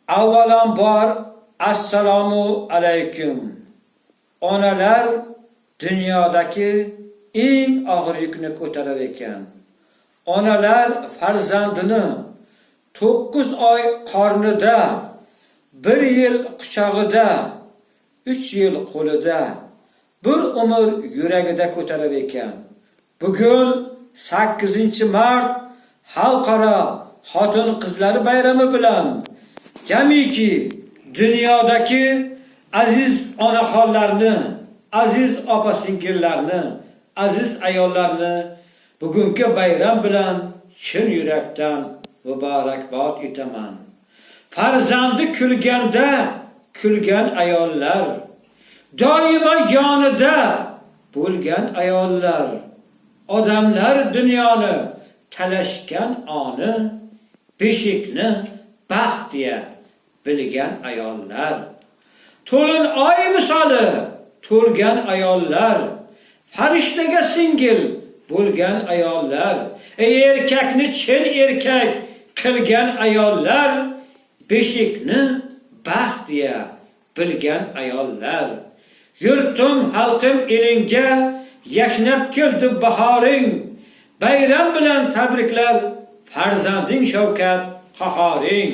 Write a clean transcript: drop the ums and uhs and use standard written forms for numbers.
Avvalambor assalomu alaykum. Onalar dunyodagi eng og'ir yukni ko'tarar ekan. Onalar farzandini 9 oy qornida, 1 yil quchog'ida, 3 yil qo'lida, bir umr yuragida ko'tarar ekan. Bugun 8-mart Xalqaro xotin-qizlar bayrami bilan jamiki dunyodagi aziz onaxonlarni, aziz opa-singillarni, aziz ayollarni bugungi bayram bilan chin yurakdan muborakbod etaman. Farzandi kulganda kulgan ayollar, doimo yonida bo'lgan ayollar, odamlar dunyoni talashgan oni, beshikni baxt deya bilgan ayollar, to'lin oy misoli to'lgan ayollar, farishtaga singil bo'lgan ayollar, erkakni chin erkak qilgan ayollar, beshikni baxt deya bilgan ayollar. Yurtim xalqim elinga yashnab keldi bahoring, bayram bilan tabriklar farzanding Shavkat Qahoring.